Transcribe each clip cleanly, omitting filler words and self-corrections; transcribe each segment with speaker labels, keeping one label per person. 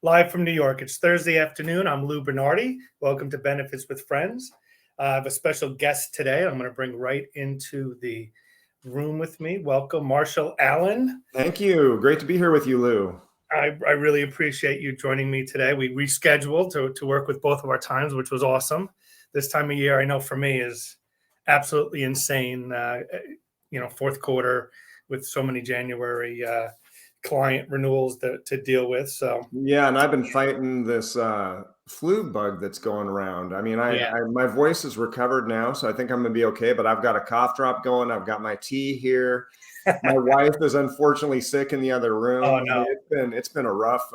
Speaker 1: Live from New York. It's Thursday afternoon. I'm Lou Bernardi. Welcome to Benefits with Friends. I have a special guest today. I'm going to bring right into the room with me. Welcome, Marshall Allen.
Speaker 2: Thank you. Great to be here with you, Lou.
Speaker 1: I really appreciate you joining me today. We rescheduled to work with both of our times, which was awesome. This time of year, I know for me, is absolutely insane. Fourth quarter with so many January client renewals to deal with. So
Speaker 2: yeah, and I've been fighting this flu bug that's going around. I mean, my voice is recovered now, so I think I'm gonna be okay. But I've got a cough drop going. I've got my tea here. My wife is unfortunately sick in the other room.
Speaker 1: Oh, no.
Speaker 2: I mean, it's been a rough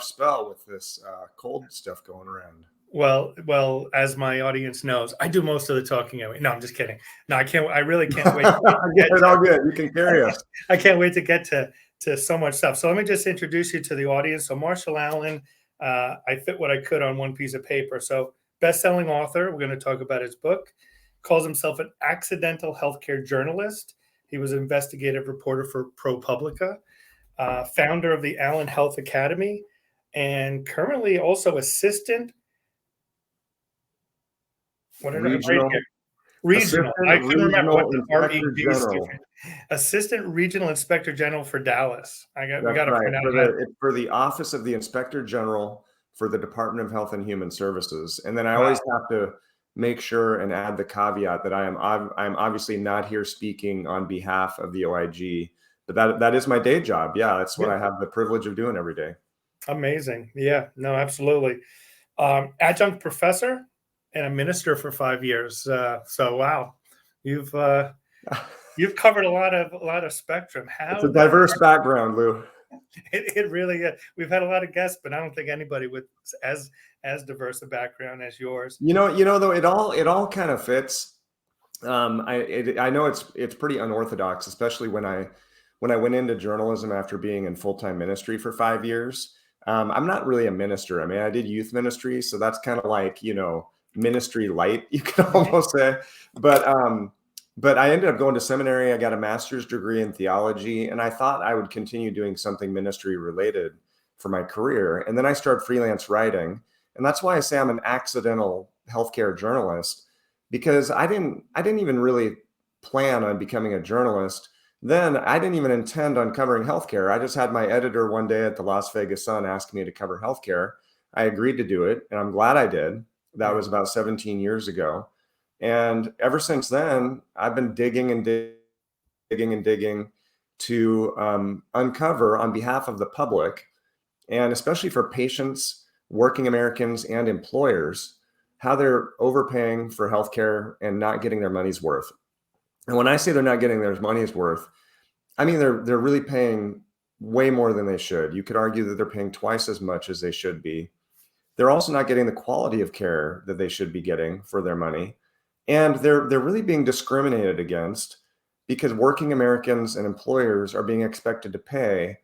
Speaker 2: spell with this cold stuff going around.
Speaker 1: Well, as my audience knows, I do most of the talking. No, I'm just kidding. No, I can't. I really can't wait.
Speaker 2: It's all good. You can carry us.
Speaker 1: I can't wait to get to so much stuff. So let me just introduce you to the audience. So Marshall Allen, I fit what I could on one piece of paper. So best-selling author. We're going to talk about his book. Calls himself an accidental healthcare journalist. He was an investigative reporter for ProPublica, founder of the Allen Health Academy, and currently also assistant. What did
Speaker 2: Regional.
Speaker 1: Regional. I couldn't remember what the
Speaker 2: Inspector General.
Speaker 1: Assistant Regional Inspector General for Dallas. We got to
Speaker 2: right.
Speaker 1: find out
Speaker 2: for the Office of the Inspector General for the Department of Health and Human Services. And then I always have to make sure and add the caveat that I'm obviously not here speaking on behalf of the OIG, but that is my day job. Yeah, that's what I have the privilege of doing every day.
Speaker 1: Amazing. Yeah, no, absolutely. Adjunct professor and a minister for 5 years. So wow, you've covered a lot of spectrum.
Speaker 2: It's a diverse background, Lou.
Speaker 1: It really is. We've had a lot of guests, but I don't think anybody with as diverse a background as yours.
Speaker 2: You know, though it all kind of fits. I know it's pretty unorthodox, especially when I went into journalism after being in full-time ministry for 5 years. I'm not really a minister. I mean, I did youth ministry, so that's kind of like, ministry light, you could almost say. But I ended up going to seminary. I got a master's degree in theology, and I thought I would continue doing something ministry related for my career. And then I started freelance writing, and that's why I say I'm an accidental healthcare journalist, because I didn't even really plan on becoming a journalist. Then I didn't even intend on covering healthcare. I just had my editor one day at the Las Vegas Sun ask me to cover healthcare. I agreed to do it, and I'm glad I did. That was about 17 years ago. And ever since then, I've been digging and digging to uncover on behalf of the public, and especially for patients, working Americans, and employers, how they're overpaying for healthcare and not getting their money's worth. And when I say they're not getting their money's worth, I mean they're really paying way more than they should. You could argue that they're paying twice as much as they should be. They're also not getting the quality of care that they should be getting for their money. And they're really being discriminated against because working Americans and employers are being expected to pay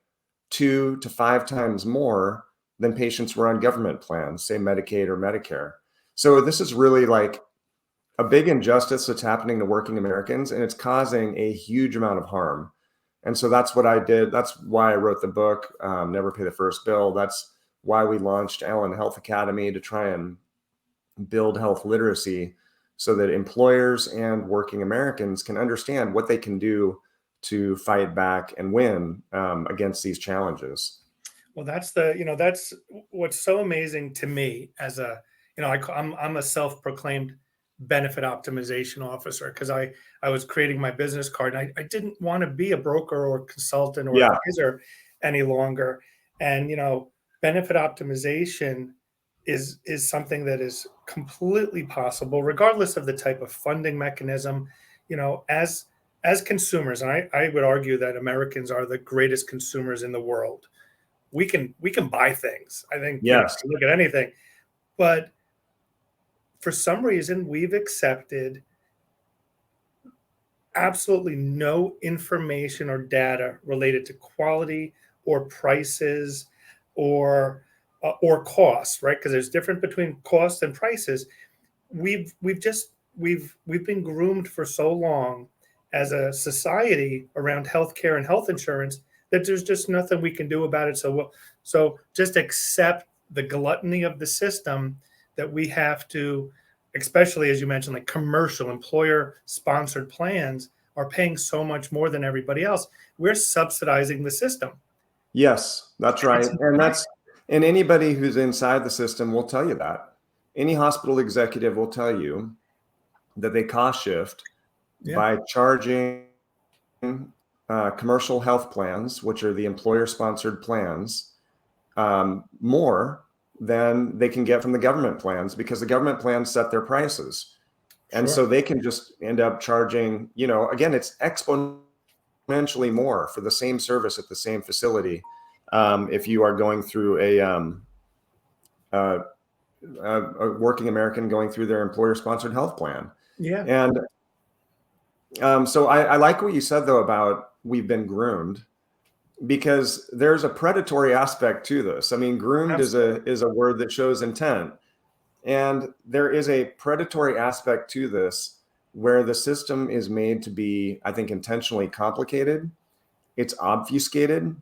Speaker 2: 2 to 5 times more than patients who are on government plans, say Medicaid or Medicare. So this is really like a big injustice that's happening to working Americans, and it's causing a huge amount of harm. And so that's what I did. That's why I wrote the book, Never Pay the First Bill. That's why we launched Allen Health Academy, to try and build health literacy so that employers and working Americans can understand what they can do to fight back and win against these challenges.
Speaker 1: Well, that's what's so amazing to me as I'm a self-proclaimed benefit optimization officer, because I was creating my business card, and I didn't want to be a broker or consultant or advisor any longer. And benefit optimization is something that is completely possible, regardless of the type of funding mechanism. As consumers, and I would argue that Americans are the greatest consumers in the world. We can buy things. I think look at anything, but for some reason we've accepted absolutely no information or data related to quality or prices or costs, right? Because there's difference between costs and prices. We've been groomed for so long as a society around healthcare and health insurance that there's just nothing we can do about it. So just accept the gluttony of the system, that we have to, especially as you mentioned, like commercial employer sponsored plans are paying so much more than everybody else. We're subsidizing the system.
Speaker 2: Yes, that's right.
Speaker 1: It's
Speaker 2: And anybody who's inside the system will tell you that. Any hospital executive will tell you that they cost shift
Speaker 1: yeah,
Speaker 2: by charging commercial health plans, which are the employer-sponsored plans, more than they can get from the government plans, because the government plans set their prices. And so
Speaker 1: sure.
Speaker 2: they can just end up charging, again, it's exponentially more for the same service at the same facility. If you are going through a working American going through their employer-sponsored health plan.
Speaker 1: Yeah,
Speaker 2: And so I like what you said, though, about we've been groomed, because there's a predatory aspect to this. I mean, groomed is
Speaker 1: absolutely.
Speaker 2: a word that shows intent. And there is a predatory aspect to this, where the system is made to be, I think, intentionally complicated. It's obfuscated.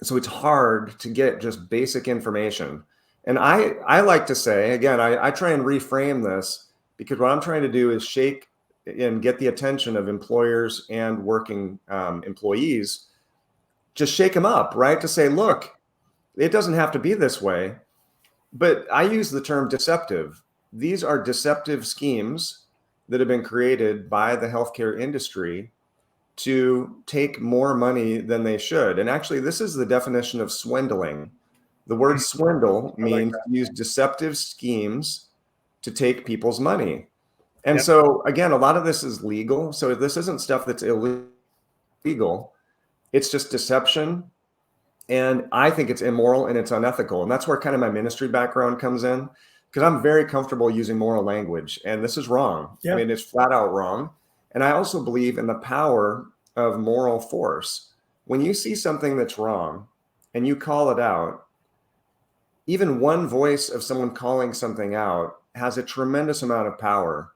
Speaker 2: So it's hard to get just basic information. And I like to say, again, I try and reframe this, because what I'm trying to do is shake and get the attention of employers and working employees, just shake them up, right? To say, look, it doesn't have to be this way. But I use the term deceptive. These are deceptive schemes that have been created by the healthcare industry to take more money than they should. And actually, this is the definition of swindling. The word swindle
Speaker 1: I like
Speaker 2: means
Speaker 1: that.
Speaker 2: use deceptive schemes to take people's money. And
Speaker 1: Yeah,
Speaker 2: so, again, a lot of this is legal. So this isn't stuff that's illegal. It's just deception. And I think it's immoral and it's unethical. And that's where kind of my ministry background comes in, because I'm very comfortable using moral language. And this is wrong. I
Speaker 1: yeah,
Speaker 2: mean, it's flat out wrong. And I also believe in the power of moral force. When you see something that's wrong and you call it out, even one voice of someone calling something out has a tremendous amount of power.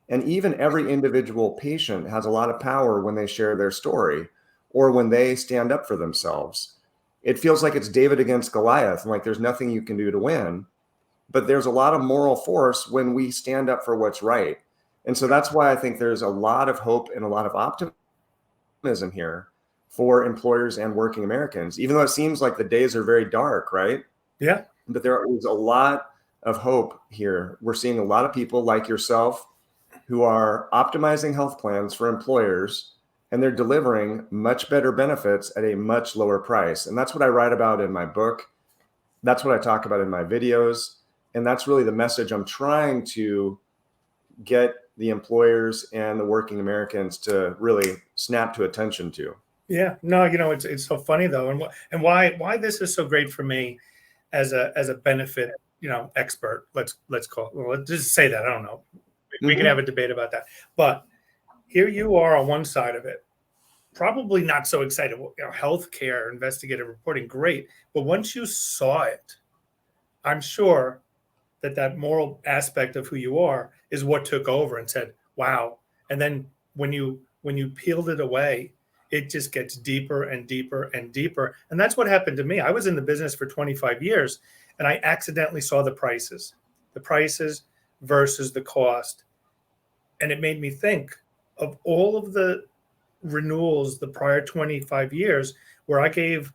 Speaker 2: And even every individual patient has a lot of power when they share their story or when they stand up for themselves. It feels like it's David against Goliath, and like there's nothing you can do to win. But there's a lot of moral force when we stand up for what's right. And so that's why I think there's a lot of hope and a lot of optimism here for employers and working Americans, even though it seems like the days are very dark, right?
Speaker 1: yeah,
Speaker 2: But there is a lot of hope here. We're seeing a lot of people like yourself who are optimizing health plans for employers, and they're delivering much better benefits at a much lower price. And that's what I write about in my book. That's what I talk about in my videos. And that's really the message I'm trying to get the employers and the working Americans to really snap to attention to.
Speaker 1: yeah. No, it's so funny though, and why this is so great for me as a benefit, expert. Let's call it. Well, let's just say that. I don't know. We can have
Speaker 2: Mm-hmm.
Speaker 1: a debate about that. But here you are on one side of it, probably not so excited. Well, healthcare, investigative reporting, great. But once you saw it, I'm sure that moral aspect of who you are is what took over and said, "Wow." And then when you peeled it away, it just gets deeper and deeper and deeper. And that's what happened to me. I was in the business for 25 years, and I accidentally saw the prices versus the cost, and it made me think of all of the renewals the prior 25 years where I gave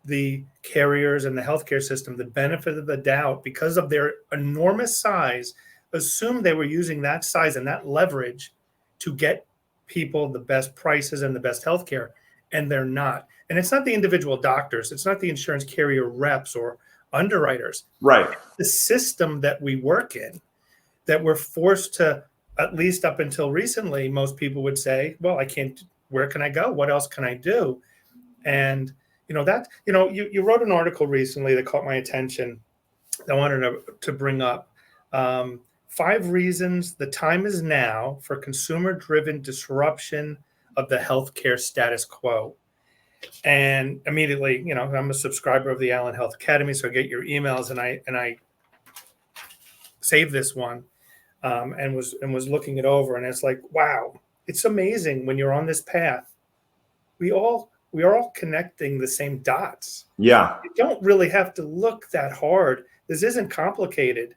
Speaker 1: the carriers and the healthcare system the benefit of the doubt because of their enormous size, assumed they were using that size and that leverage to get people the best prices and the best healthcare, and they're not. And it's not the individual doctors, it's not the insurance carrier reps or underwriters.
Speaker 2: Right.
Speaker 1: The system that we work in, that we're forced to, at least up until recently, most people would say, well, I can't, where can I go? What else can I do? And you wrote an article recently that caught my attention. I wanted to bring up 5 reasons the time is now for consumer-driven disruption of the healthcare status quo. And immediately, I'm a subscriber of the Allen Health Academy, so I get your emails, and I saved this one, and was looking it over, and it's like, wow, it's amazing when you're on this path. We all we are all connecting the same dots.
Speaker 2: Yeah.
Speaker 1: You don't really have to look that hard. This isn't complicated.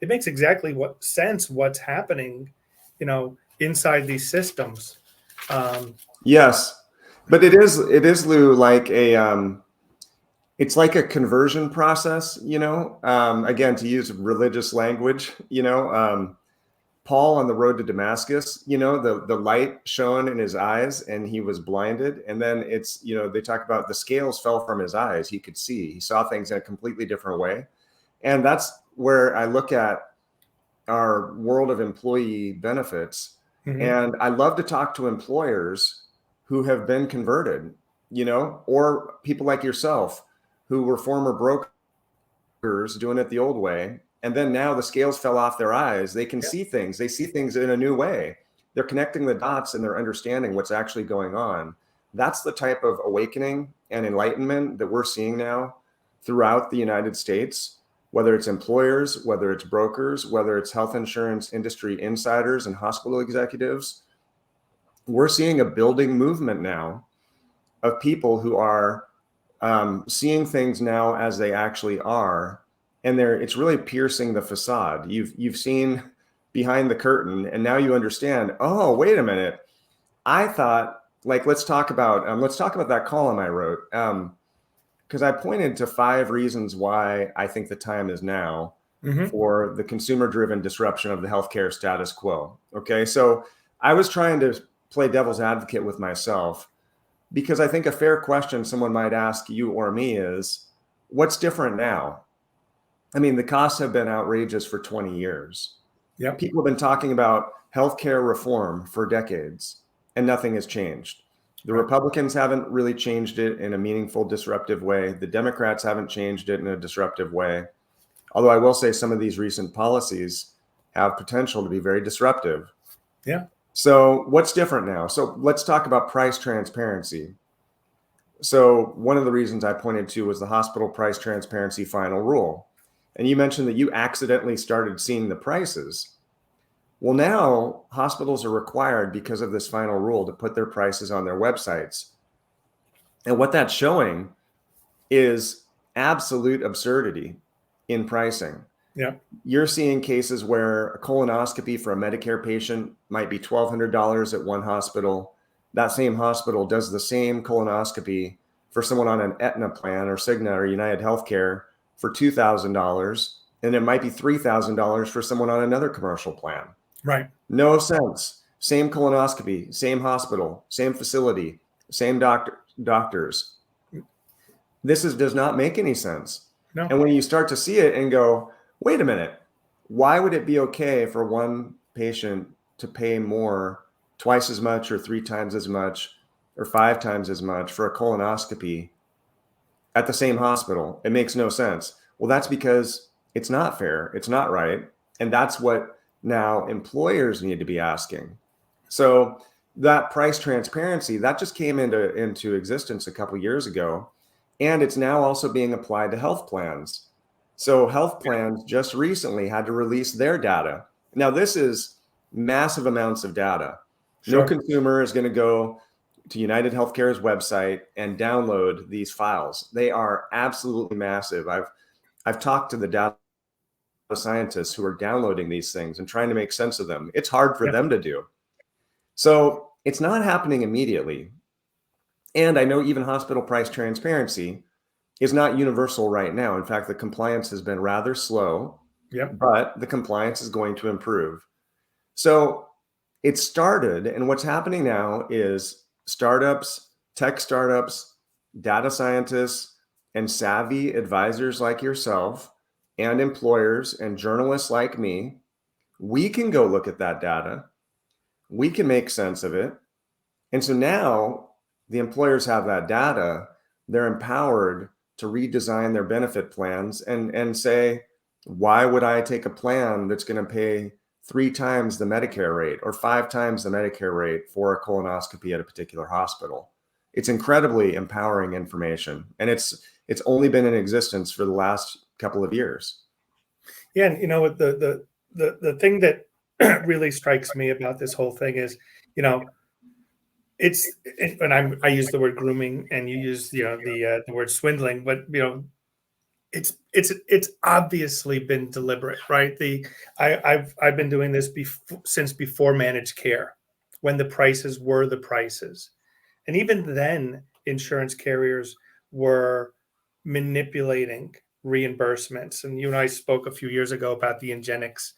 Speaker 1: It makes exactly what sense what's happening, inside these systems.
Speaker 2: Yes. But it is, Lou, like it's like a conversion process, again, to use religious language, Paul on the road to Damascus, the light shone in his eyes and he was blinded. And then they talk about the scales fell from his eyes. He could see, he saw things in a completely different way. And that's where I look at our world of employee benefits.
Speaker 1: Mm-hmm.
Speaker 2: And I love to talk to employers who have been converted, or people like yourself who were former brokers doing it the old way. And then now the scales fell off their eyes. They can see things. They see things in a new way. They're connecting the dots and they're understanding what's actually going on. That's the type of awakening and enlightenment that we're seeing now throughout the United States, whether it's employers, whether it's brokers, whether it's health insurance industry insiders and hospital executives. We're seeing a building movement now of people who are seeing things now as they actually are. And it's really piercing the facade. You've seen behind the curtain, and now you understand, oh, wait a minute. I thought, like, let's talk about that column I wrote. Because I pointed to 5 reasons why I think the time is now for the consumer-driven disruption of the healthcare status quo. Okay, so I was trying to play devil's advocate with myself, because I think a fair question someone might ask you or me is, what's different now? I mean, the costs have been outrageous for 20 years.
Speaker 1: Yep.
Speaker 2: People have been talking about healthcare reform for decades, and nothing has changed. The Republicans haven't really changed it in a meaningful, disruptive way. The Democrats haven't changed it in a disruptive way. Although I will say some of these recent policies have potential to be very disruptive.
Speaker 1: Yeah.
Speaker 2: So what's different now? So let's talk about price transparency. So one of the reasons I pointed to was the hospital price transparency final rule. And you mentioned that you accidentally started seeing the prices. Well, now hospitals are required, because of this final rule, to put their prices on their websites. And what that's showing is absolute absurdity in pricing.
Speaker 1: Yeah.
Speaker 2: You're seeing cases where a colonoscopy for a Medicare patient might be $1,200 at one hospital. That same hospital does the same colonoscopy for someone on an Aetna plan or Cigna or United Healthcare for $2,000, and it might be $3,000 for someone on another commercial plan.
Speaker 1: Right.
Speaker 2: No sense. Same colonoscopy, same hospital, same facility, same doctors. This does not make any sense.
Speaker 1: No.
Speaker 2: And when you start to see it and go, wait a minute, why would it be okay for one patient to pay more, twice as much or 3 times as much or 5 times as much for a colonoscopy at the same hospital? It makes no sense. Well, that's because it's not fair. It's not right. And that's what now employers need to be asking. So that price transparency, that just came into existence a couple years ago. And it's now also being applied to health plans. So health plans just recently had to release their data. Now, this is massive amounts of data.
Speaker 1: Sure.
Speaker 2: No consumer is going to go to United Healthcare's website and download these files. They are absolutely massive. I've talked to the data scientists who are downloading these things and trying to make sense of them. It's hard for them to do. So it's not happening immediately. And I know even hospital price transparency is not universal right now. In fact, the compliance has been rather slow, but the compliance is going to improve. So it started, and what's happening now is startups, tech startups, data scientists, and savvy advisors like yourself, and employers and journalists like me, we can go look at that data. We can make sense of it. And so now the employers have that data. They're empowered to redesign their benefit plans and say, why would I take a plan that's going to pay 3 times the Medicare rate or 5 times the Medicare rate for a colonoscopy at a particular hospital? It's incredibly empowering information, and it's only been in existence for the last couple of years.
Speaker 1: Yeah, and the thing that really strikes me about this whole thing is, it's and I use the word grooming, and you use the word swindling, but it's obviously been deliberate, right? I've been doing this since before managed care, when the prices were the prices, and even then, insurance carriers were manipulating reimbursements. And you and I spoke a few years ago about the Ingenix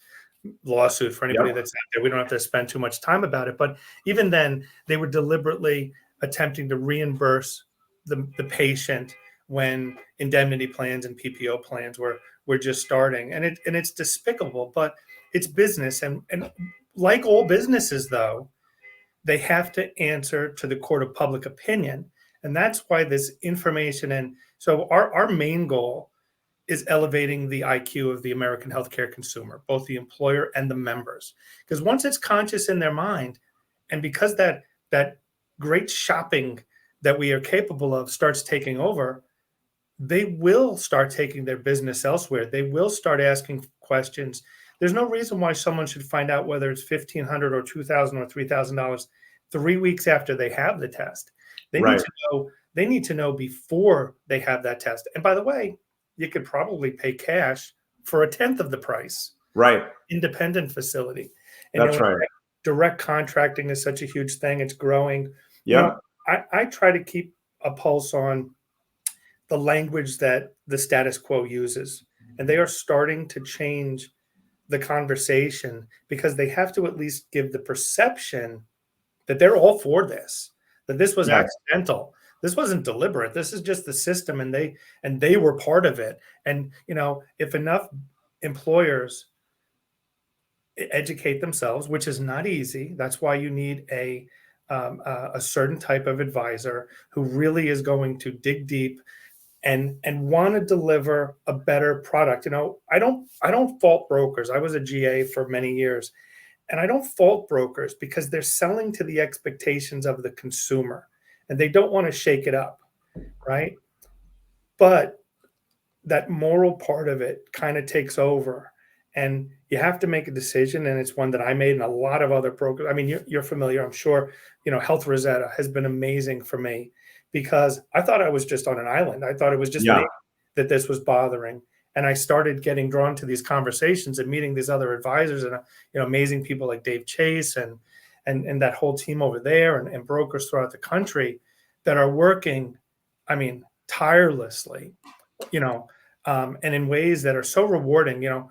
Speaker 1: lawsuit. For anybody
Speaker 2: Yep.
Speaker 1: that's out there, we don't have to spend too much time about it. But even then, they were deliberately attempting to reimburse the patient when indemnity plans and PPO plans were just starting. And it's despicable, but it's business. And like all businesses, though, they have to answer to the court of public opinion. And that's why this information, and so our main goal is elevating the IQ of the American healthcare consumer, both the employer and the members. Because once it's conscious in their mind, and because that great shopping that we are capable of starts taking over, they will start taking their business elsewhere. They will start asking questions. There's no reason why someone should find out whether it's $1,500 or $2,000 or $3,000 3 weeks after they have the test. They need
Speaker 2: Right.
Speaker 1: to know. They need to know before they have that test. And by the way, you could probably pay cash for a tenth of the price.
Speaker 2: Right.
Speaker 1: Independent facility. And
Speaker 2: That's right.
Speaker 1: direct contracting is such a huge thing. It's growing.
Speaker 2: Yep.
Speaker 1: I try to keep a pulse on the language that the status quo uses. And they are starting to change the conversation, because they have to at least give the perception that they're all for this, that this was
Speaker 2: Yes.
Speaker 1: accidental. This wasn't deliberate. This is just the system, and they were part of it. And if enough employers educate themselves, which is not easy, that's why you need a certain type of advisor who really is going to dig deep and want to deliver a better product. I don't fault brokers. I was a GA for many years, and I don't fault brokers because they're selling to the expectations of the consumer, and they don't want to shake it up, right? But that moral part of it kind of takes over, and you have to make a decision. And it's one that I made, and a lot of other brokers. I mean, you're familiar, I'm sure. Health Rosetta has been amazing for me, because I thought I was just on an island. I thought it was just me that this was bothering. And I started getting drawn to these conversations and meeting these other advisors and amazing people like Dave Chase and that whole team over there, and brokers throughout the country that are working, I mean, tirelessly, and in ways that are so rewarding.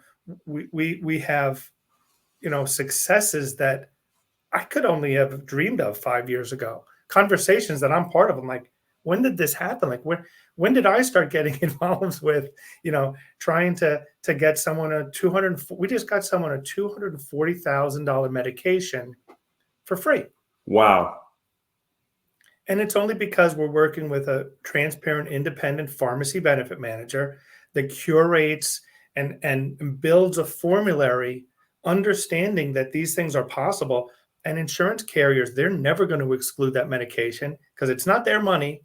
Speaker 1: We have successes that I could only have dreamed of 5 years ago. Conversations that I'm part of. I'm like, when did this happen? Like, when did I start getting involved with, trying to get someone we just got someone a $240,000 medication for free.
Speaker 2: Wow.
Speaker 1: And it's only because we're working with a transparent, independent pharmacy benefit manager that curates and builds a formulary, understanding that these things are possible. And insurance carriers, they're never going to exclude that medication because it's not their money.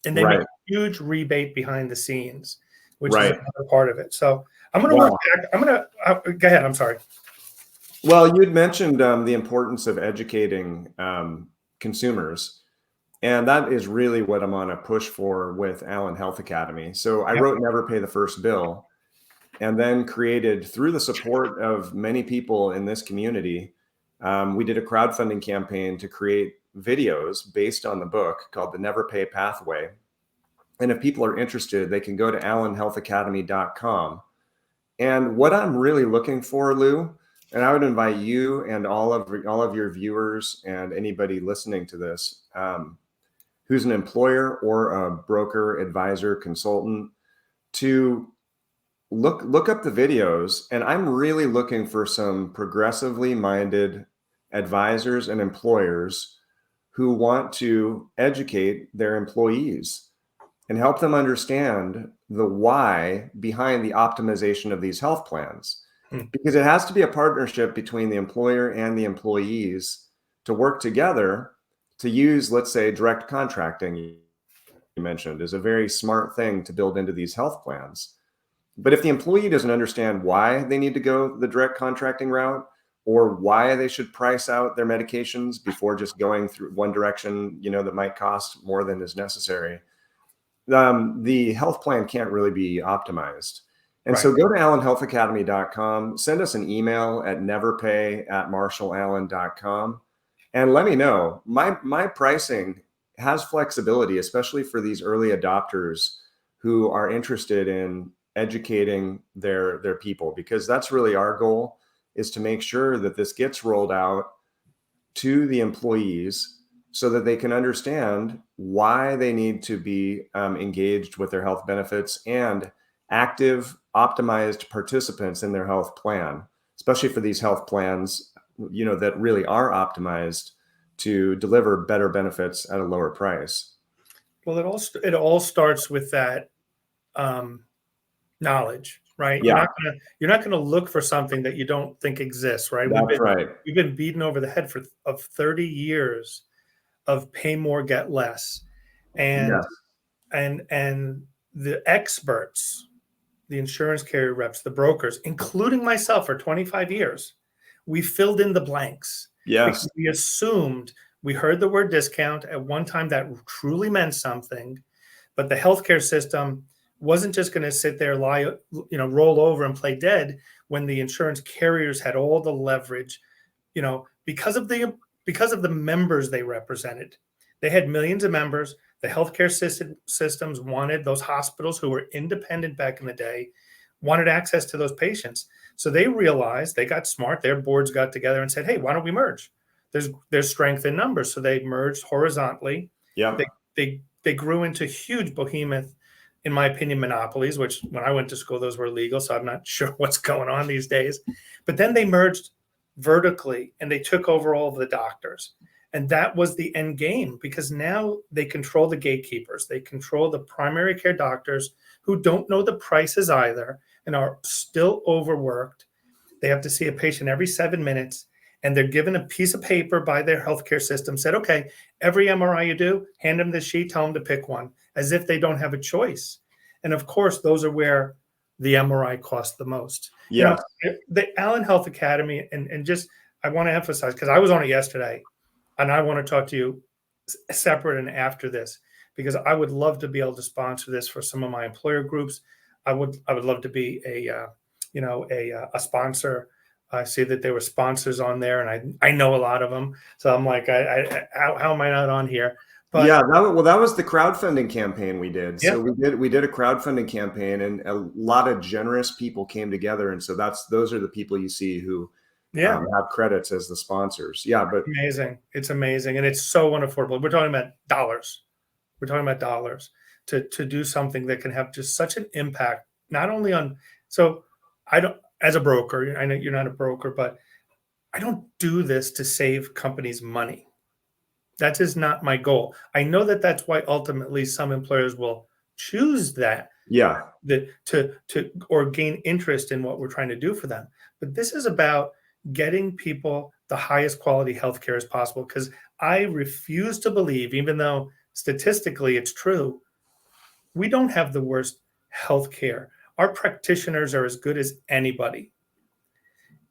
Speaker 1: And they make a huge rebate behind the scenes, which is another part of it. So I'm going to work back. I'm going to go ahead. I'm sorry.
Speaker 2: Well, you'd mentioned the importance of educating consumers. And that is really what I'm on a push for with Allen Health Academy. So I wrote Never Pay the First Bill, and then created, through the support of many people in this community, we did a crowdfunding campaign to create videos based on the book called The Never Pay Pathway. And if people are interested, they can go to allenhealthacademy.com. And what I'm really looking for, Lou, and I would invite you and all of your viewers and anybody listening to this, who's an employer or a broker, advisor, consultant, to look up the videos. And I'm really looking for some progressively minded advisors and employers who want to educate their employees and help them understand the why behind the optimization of these health plans. Because it has to be a partnership between the employer and the employees to work together to use, let's say, direct contracting, you mentioned, is a very smart thing to build into these health plans. But if the employee doesn't understand why they need to go the direct contracting route, or why they should price out their medications before just going through one direction, that might cost more than is necessary, the health plan can't really be optimized. And so
Speaker 1: Right.
Speaker 2: go to allenhealthacademy.com, send us an email at neverpay@marshallallen.com, and let me know. My pricing has flexibility, especially for these early adopters who are interested in educating their people, because that's really our goal, is to make sure that this gets rolled out to the employees so that they can understand why they need to be engaged with their health benefits and active, optimized participants in their health plan, especially for these health plans, that really are optimized to deliver better benefits at a lower price.
Speaker 1: Well, it all starts with that knowledge, right?
Speaker 2: Yeah,
Speaker 1: You're not gonna look for something that you don't think exists, right?
Speaker 2: that's right.
Speaker 1: We've been beaten over the head of 30 years of pay more, get less, and
Speaker 2: Yes.
Speaker 1: and the experts, the insurance carrier reps, the brokers, including myself for 25 years, we filled in the blanks
Speaker 2: Yes.
Speaker 1: because we assumed we heard the word discount at one time that truly meant something, but the healthcare system wasn't just going to sit there, roll over and play dead when the insurance carriers had all the leverage, because of the members they represented. They had millions of members. The healthcare systems wanted those hospitals who were independent back in the day, wanted access to those patients. So they realized, they got smart. Their boards got together and said, "Hey, why don't we merge? There's strength in numbers." So they merged horizontally.
Speaker 2: Yeah.
Speaker 1: They grew into huge behemoth, in my opinion, monopolies. Which when I went to school, those were legal. So I'm not sure what's going on these days. But then they merged vertically and they took over all of the doctors. And that was the end game, because now they control the gatekeepers. They control the primary care doctors who don't know the prices either and are still overworked. They have to see a patient every 7 minutes, and they're given a piece of paper by their healthcare system, said, "Okay, every MRI you do, hand them the sheet, tell them to pick one," as if they don't have a choice. And of course, those are where the MRI costs the most.
Speaker 2: Yes.
Speaker 1: The Allen Health Academy, and just, I want to emphasize, because I was on it yesterday, and I want to talk to you separate and after this, because I would love to be able to sponsor this for some of my employer groups. I would love to be a sponsor. I see that there were sponsors on there, and I know a lot of them. So I'm like, how am I not on here? But
Speaker 2: Yeah, that was the crowdfunding campaign we did.
Speaker 1: yeah,
Speaker 2: So we did a crowdfunding campaign, and a lot of generous people came together, and so those are the people you see who
Speaker 1: yeah,
Speaker 2: have credits as the sponsors. Yeah, but
Speaker 1: amazing. It's amazing, and it's so unaffordable. We're talking about dollars. We're talking about dollars to do something that can have just such an impact, not only on. So I don't, as a broker, I know you're not a broker, but I don't do this to save companies money. That is not my goal. I know that that's why ultimately some employers will choose that,
Speaker 2: yeah,
Speaker 1: to or gain interest in what we're trying to do for them. But this is about getting people the highest quality healthcare as possible, because I refuse to believe, even though statistically it's true, we don't have the worst healthcare. Our practitioners are as good as anybody.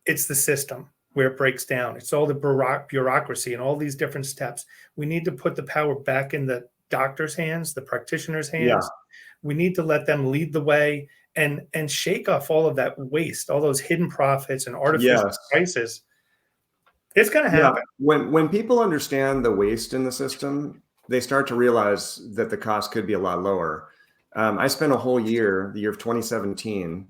Speaker 1: It's the system where it breaks down. It's all the bureaucracy and all these different steps. We need to put the power back in the doctor's hands, the practitioner's
Speaker 2: yeah,
Speaker 1: hands. We need to let them lead the way and shake off all of that waste, all those hidden profits and artificial
Speaker 2: yes.
Speaker 1: prices. It's going to
Speaker 2: Yeah,
Speaker 1: happen.
Speaker 2: when people understand the waste in the system, they start to realize that the cost could be a lot lower. I spent a whole year, the year of 2017,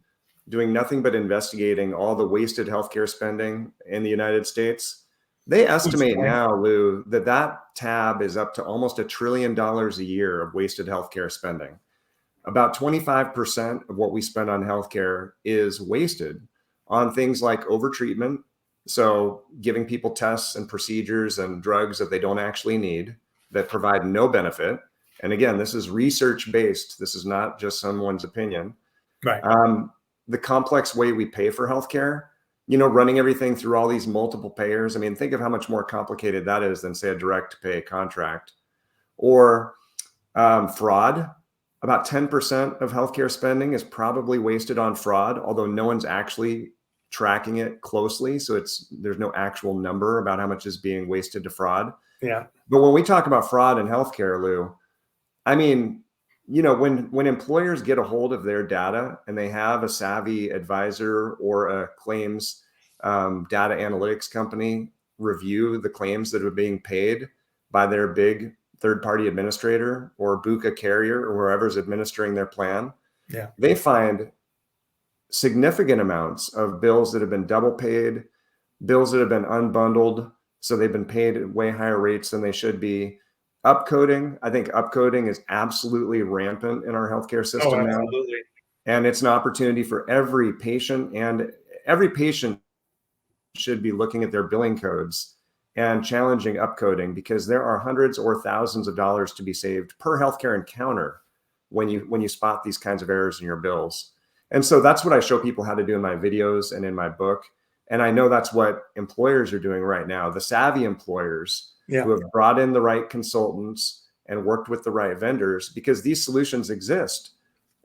Speaker 2: doing nothing but investigating all the wasted healthcare spending in the United States. They estimate now, Lou, that tab is up to almost $1 trillion a year of wasted healthcare spending. About 25% of what we spend on healthcare is wasted on things like overtreatment. So giving people tests and procedures and drugs that they don't actually need, that provide no benefit. And again, this is research based. This is not just someone's opinion.
Speaker 1: Right.
Speaker 2: The complex way we pay for healthcare, running everything through all these multiple payers. I mean, think of how much more complicated that is than, say, a direct pay contract. Or fraud. About 10% of healthcare spending is probably wasted on fraud, although no one's actually tracking it closely. So there's no actual number about how much is being wasted to fraud.
Speaker 1: Yeah.
Speaker 2: But when we talk about fraud in healthcare, Lou, I mean, when employers get a hold of their data and they have a savvy advisor or a claims data analytics company review the claims that are being paid by their big third-party administrator or book a carrier or whoever's administering their plan,
Speaker 1: Yeah.
Speaker 2: they find significant amounts of bills that have been double paid, bills that have been unbundled, so they've been paid at way higher rates than they should be. Upcoding, I think upcoding is absolutely rampant in our healthcare
Speaker 1: Oh,
Speaker 2: system now.
Speaker 1: absolutely.
Speaker 2: And it's an opportunity for every patient, and every patient should be looking at their billing codes and challenging upcoding, because there are hundreds or thousands of dollars to be saved per healthcare encounter when you spot these kinds of errors in your bills. And so that's what I show people how to do in my videos and in my book. And I know that's what employers are doing right now. The savvy employers who have brought in the right consultants and worked with the right vendors, because these solutions exist.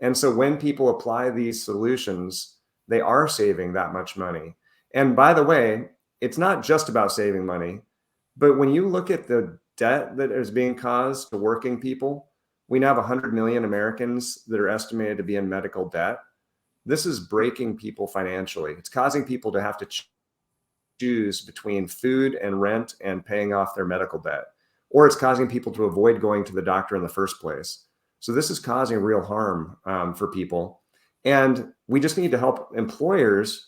Speaker 2: And so when people apply these solutions, they are saving that much money. And by the way, it's not just about saving money, but when you look at the debt that is being caused to working people, we now have 100 million Americans that are estimated to be in medical debt. This is breaking people financially. It's causing people to have to choose between food and rent and paying off their medical debt, or it's causing people to avoid going to the doctor in the first place. So this is causing real harm for people. And we just need to help employers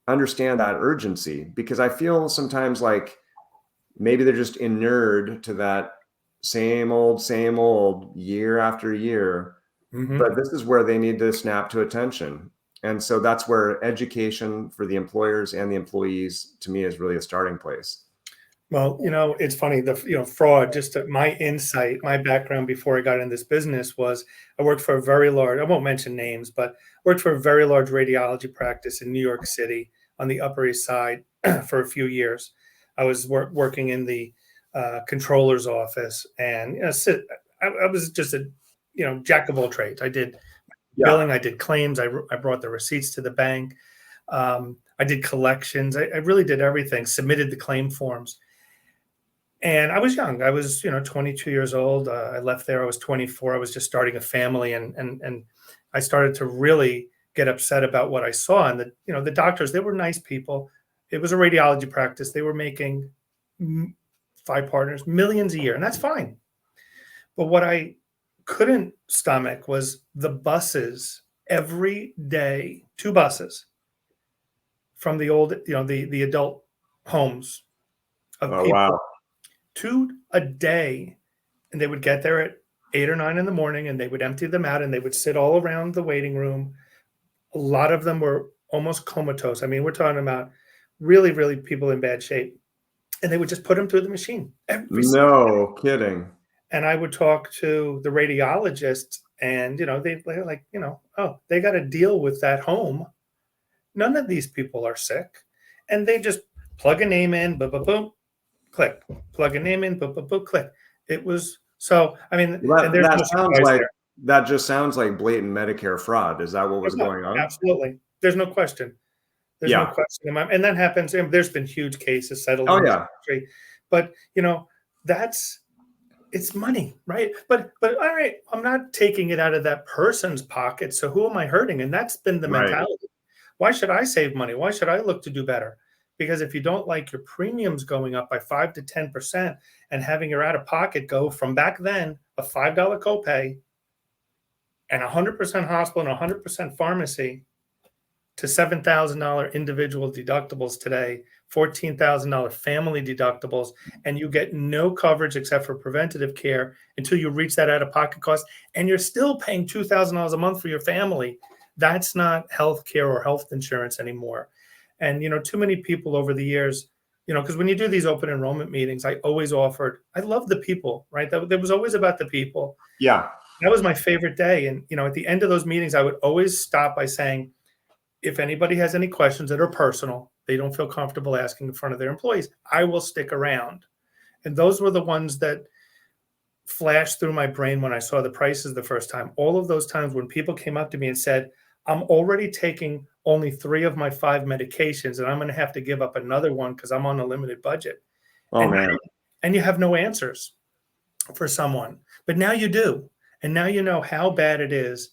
Speaker 2: understand that urgency, because I feel sometimes like maybe they're just inured to that same old year after year. But this is where they need to snap to attention. And so that's where education for the employers and the employees, to me, is really a starting place.
Speaker 1: Well, it's funny, fraud, just my insight, my background before I got in this business was I worked for a very large, I won't mention names, but worked for a very large radiology practice in New York City on the Upper East Side for a few years. I was working in the controller's office, and I was just a jack of all trades. I did billing, I did claims, I brought the receipts to the bank, I did collections, I really did everything, submitted the claim forms. And I was young. I was 22 years old. I left there. I was 24. I was just starting a family, and I started to really get upset about what I saw. And the doctors, they were nice people. It was a radiology practice. They were making 5 partners millions a year, and that's fine. But what I couldn't stomach was the buses every day, 2 buses from the old, the adult homes of
Speaker 2: Oh,
Speaker 1: people.
Speaker 2: wow.
Speaker 1: 2 a day, and they would get there at 8 or 9 in the morning, and they would empty them out, and they would sit all around the waiting room. A lot of them were almost comatose. I mean, we're talking about really, really people in bad shape, and they would just put them through the machine every single day.
Speaker 2: No kidding.
Speaker 1: And I would talk to the radiologist, and they're like, oh, they got to deal with that home. None of these people are sick, and they just plug a name in, boom, boom, boom, click, plug a name in, boom, boom, boom, click. It was so. I mean, and there's no surprise there.
Speaker 2: That just sounds like blatant Medicare fraud. Is that what was going on?
Speaker 1: Absolutely. There's no question. There's no question. And that happens. And there's been huge cases settled in the country. But it's money, right? But all right, I'm not taking it out of that person's pocket. So who am I hurting? And that's been the mentality. Why should I save money? Why should I look to do better? Because if you don't like your premiums going up by 5 to 10% and having your out-of-pocket go from back then a $5 copay and 100% hospital and 100% pharmacy to $7,000 individual deductibles today, $14,000 family deductibles, and you get no coverage except for preventative care until you reach that out-of-pocket cost, and you're still paying $2,000 a month for your family. That's not health care or health insurance anymore. And, too many people over the years, because when you do these open enrollment meetings, I always offered, I love the people, right? That was always about the people.
Speaker 2: Yeah.
Speaker 1: That was my favorite day. And, at the end of those meetings, I would always stop by saying, if anybody has any questions that are personal, they don't feel comfortable asking in front of their employees, I will stick around. And those were the ones that flashed through my brain when I saw the prices the first time. All of those times when people came up to me and said, I'm already taking only 3 of my 5 medications, and I'm going to have to give up another one because I'm on a limited budget.
Speaker 2: Oh
Speaker 1: And
Speaker 2: man.
Speaker 1: and you have no answers for someone, but now you do, and now you know how bad it is,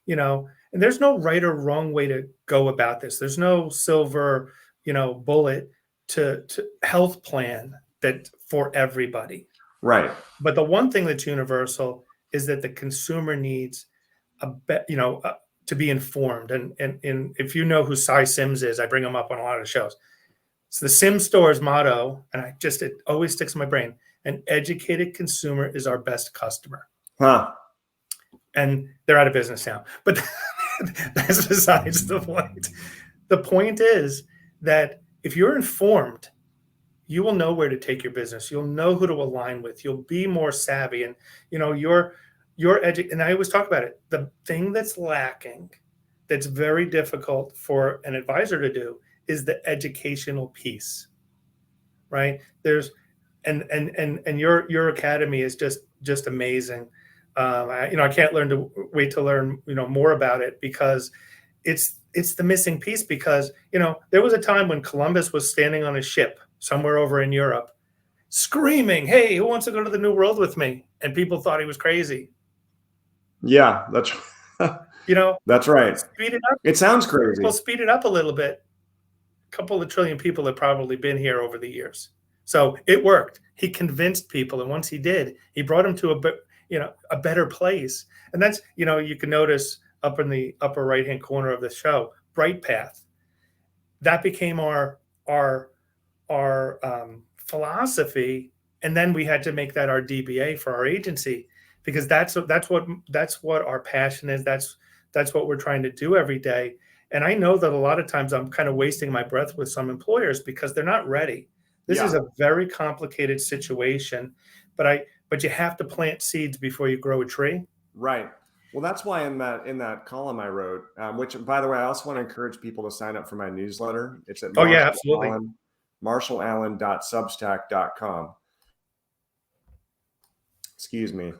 Speaker 1: and there's no right or wrong way to go about this. There's no silver, bullet to health plan that for everybody.
Speaker 2: Right.
Speaker 1: But the one thing that's universal is that the consumer needs to be informed. And if you know who Cy Sims is, I bring him up on a lot of shows. So the Sim Store's motto, and it always sticks in my brain: an educated consumer is our best customer.
Speaker 2: Huh.
Speaker 1: And they're out of business now. But that's besides the point. The point is that if you're informed, you will know where to take your business. You'll know who to align with. You'll be more savvy. And and I always talk about it. The thing that's lacking, that's very difficult for an advisor to do, is the educational piece, right? And your academy is just amazing. I can't wait to learn more about it, because it's the missing piece. Because there was a time when Columbus was standing on a ship somewhere over in Europe, screaming, "Hey, who wants to go to the New World with me?" And people thought he was crazy.
Speaker 2: Yeah, that's that's right.
Speaker 1: Speed it up.
Speaker 2: It sounds crazy.
Speaker 1: Well, speed it up a little bit. A couple of trillion people have probably been here over the years. So it worked. He convinced people. And once he did, he brought them to a better place. And that's, you can notice up in the upper right-hand corner of the show, Bright Path. That became our philosophy. And then we had to make that our DBA for our agency, because that's what our passion is. That's what we're trying to do every day. And I know that a lot of times I'm kind of wasting my breath with some employers because they're not ready. This is a very complicated situation, but you have to plant seeds before you grow a tree.
Speaker 2: Right. Well, that's why in that column I wrote, which, by the way, I also want to encourage people to sign up for my newsletter. It's at
Speaker 1: absolutely.
Speaker 2: MarshallAllen.substack.com. Excuse me.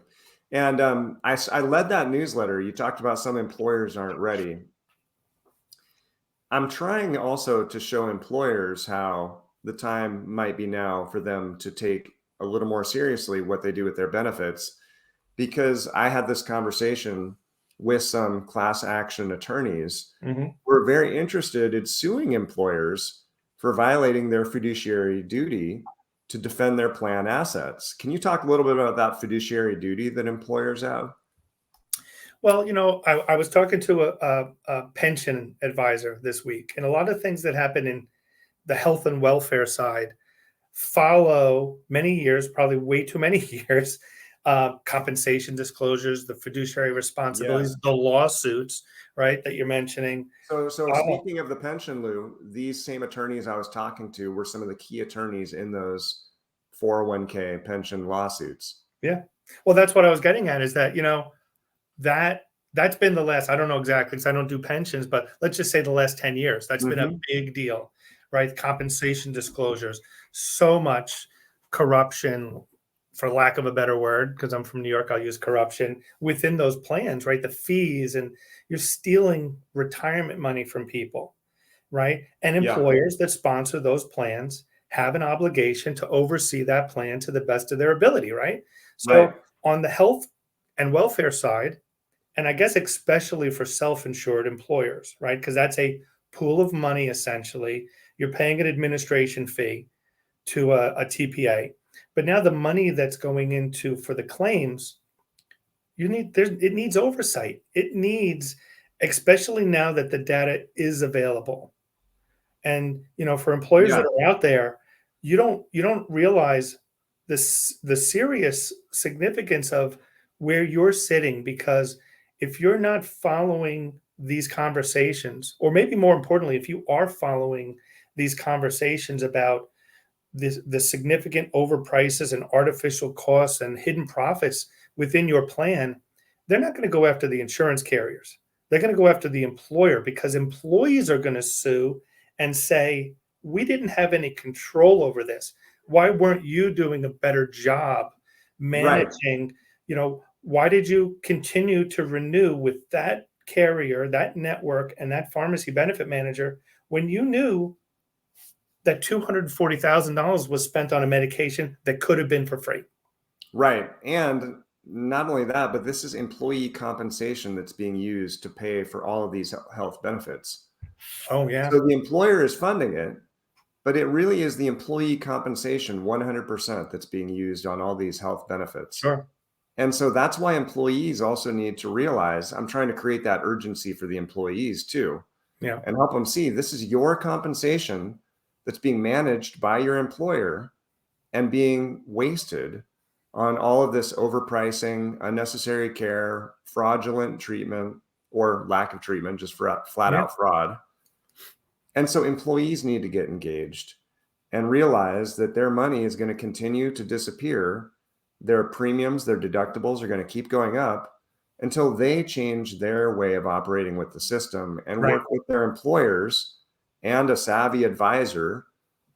Speaker 2: And I led that newsletter. You talked about some employers aren't ready. I'm trying also to show employers how the time might be now for them to take a little more seriously what they do with their benefits, because I had this conversation with some class action attorneys who are very interested in suing employers for violating their fiduciary duty to defend their plan assets. Can you talk a little bit about that fiduciary duty that employers have?
Speaker 1: Well, I was talking to a pension advisor this week, and a lot of things that happen in the health and welfare side follow many years, probably way too many years, compensation disclosures, the fiduciary responsibilities, the lawsuits, right, that you're mentioning.
Speaker 2: So speaking of the pension, Lou, these same attorneys I was talking to were some of the key attorneys in those 401k pension lawsuits.
Speaker 1: Yeah. Well, that's what I was getting at, is that, that's been the last, I don't know exactly because I don't do pensions, but let's just say the last 10 years, that's been a big deal, right? Compensation disclosures, so much corruption, for lack of a better word, because I'm from New York, I'll use corruption within those plans, right? The fees, and you're stealing retirement money from people, right? And employers that sponsor those plans have an obligation to oversee that plan to the best of their ability, right? So on the health and welfare side, and I guess especially for self-insured employers, right? Because that's a pool of money, essentially. You're paying an administration fee to a TPA. But now the money that's going into for the claims, it needs oversight. It needs, especially now that the data is available. And for employers that are out there, you don't realize the serious significance of where you're sitting, because if you're not following these conversations, or maybe more importantly, if you are following these conversations about the significant overprices and artificial costs and hidden profits within your plan, they're not going to go after the insurance carriers. They're going to go after the employer, because employees are going to sue and say, we didn't have any control over this. Why weren't you doing a better job managing, why did you continue to renew with that carrier, that network, and that pharmacy benefit manager when you knew that $240,000 was spent on a medication that could have been for free?
Speaker 2: Right. And not only that, but this is employee compensation that's being used to pay for all of these health benefits.
Speaker 1: Oh, yeah.
Speaker 2: So the employer is funding it, but it really is the employee compensation 100% that's being used on all these health benefits.
Speaker 1: Sure.
Speaker 2: And so that's why employees also need to realize I'm trying to create that urgency for the employees too,
Speaker 1: Yeah.
Speaker 2: and help them see this is your compensation that's being managed by your employer and being wasted on all of this overpricing, unnecessary care, fraudulent treatment, or lack of treatment, just for flat
Speaker 1: Yeah.
Speaker 2: out fraud. And so employees need to get engaged and realize that their money is going to continue to disappear. Their premiums, their deductibles are going to keep going up until they change their way of operating with the system and
Speaker 1: Right.
Speaker 2: work with their employers and a savvy advisor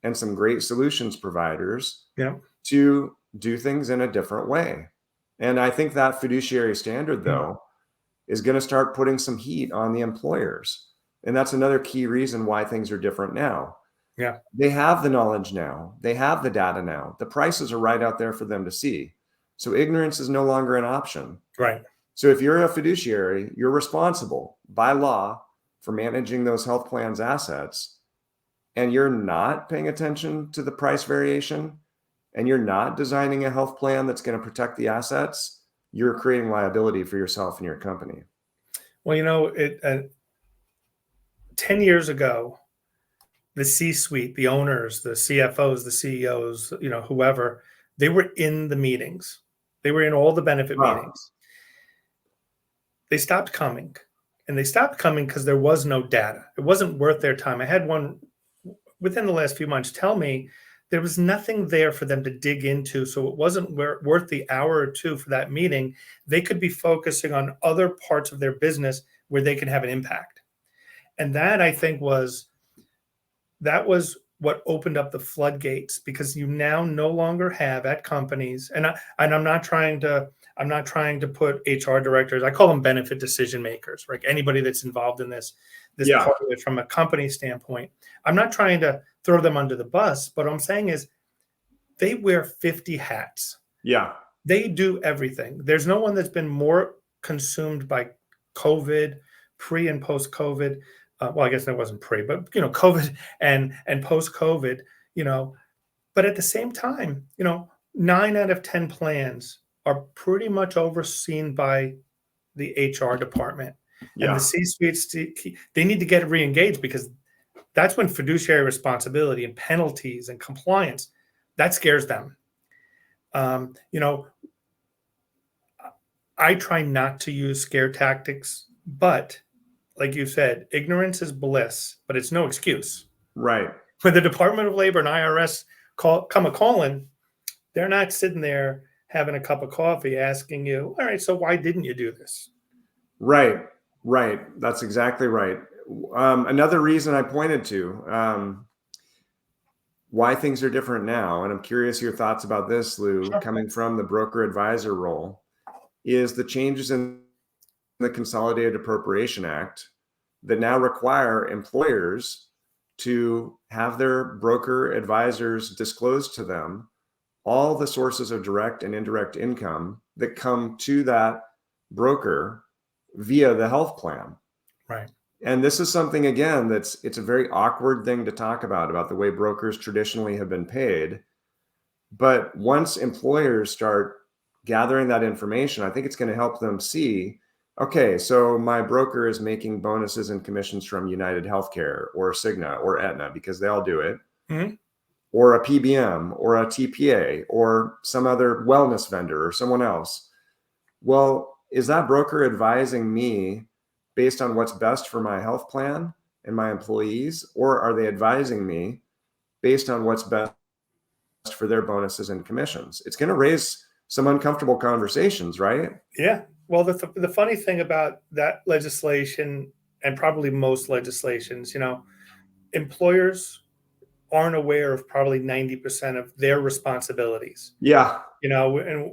Speaker 2: and some great solutions providers
Speaker 1: Yeah.
Speaker 2: to do things in a different way. And I think that fiduciary standard, though, is going to start putting some heat on the employers. And that's another key reason why things are different now.
Speaker 1: Yeah.
Speaker 2: They have the knowledge now. They have the data now. The prices are right out there for them to see. So ignorance is no longer an option.
Speaker 1: Right.
Speaker 2: So if you're a fiduciary, you're responsible by law for managing those health plans' assets, and you're not paying attention to the price variation, and you're not designing a health plan that's going to protect the assets, you're creating liability for yourself and your company.
Speaker 1: Well, 10 years ago, the C-suite, the owners, the CFOs, the CEOs, whoever, they were in the meetings. They were in all the benefit meetings. They stopped coming. And they stopped coming because there was no data. It wasn't worth their time. I had one within the last few months tell me there was nothing there for them to dig into. So it wasn't worth the hour or two for that meeting. They could be focusing on other parts of their business where they can have an impact. And that, I think, was what opened up the floodgates, because you now no longer have at companies, and I'm not trying to put HR directors, I call them benefit decision makers, right? Anybody that's involved in this part of it from a company standpoint. I'm not trying to throw them under the bus, but what I'm saying is they wear 50 hats.
Speaker 2: Yeah.
Speaker 1: They do everything. There's no one that's been more consumed by COVID, pre and post COVID. Well, I guess that wasn't pre, but COVID and post COVID, but at the same time, 9 out of 10 plans are pretty much overseen by the HR department. And the C-suites, they need to get re-engaged, because that's when fiduciary responsibility and penalties and compliance, that scares them. I try not to use scare tactics, but like you said, ignorance is bliss, but it's no excuse.
Speaker 2: Right.
Speaker 1: When the Department of Labor and IRS come a calling, they're not sitting there having a cup of coffee asking you, all right, so why didn't you do this?
Speaker 2: Right. That's exactly right. Another reason I pointed to why things are different now, and I'm curious your thoughts about this, Lou, coming from the broker advisor role, is the changes in the Consolidated Appropriation Act that now require employers to have their broker advisors disclose to them all the sources of direct and indirect income that come to that broker via the health plan.
Speaker 1: Right.
Speaker 2: And this is something, again, it's a very awkward thing to talk about the way brokers traditionally have been paid. But once employers start gathering that information, I think it's going to help them see, okay, so my broker is making bonuses and commissions from United Healthcare or Cigna or Aetna, because they all do it, or a PBM or a TPA or some other wellness vendor or someone else. Well, is that broker advising me based on what's best for my health plan and my employees, or are they advising me based on what's best for their bonuses and commissions? It's going to raise some uncomfortable conversations, right?
Speaker 1: Yeah. Well, the funny thing about that legislation, and probably most legislations, employers aren't aware of probably 90% of their responsibilities.
Speaker 2: Yeah.
Speaker 1: And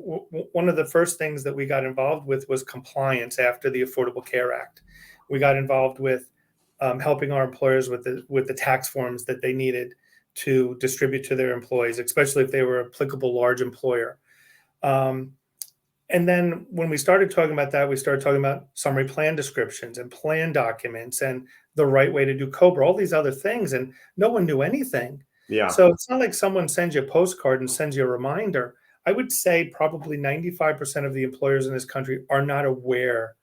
Speaker 1: one of the first things that we got involved with was compliance after the Affordable Care Act. We got involved with helping our employers with the tax forms that they needed to distribute to their employees, especially if they were applicable large employer. And then when we started talking about that, we started talking about summary plan descriptions and plan documents and the right way to do COBRA, all these other things. And no one knew anything.
Speaker 2: Yeah.
Speaker 1: So it's not like someone sends you a postcard and sends you a reminder. I would say probably 95% of the employers in this country are not aware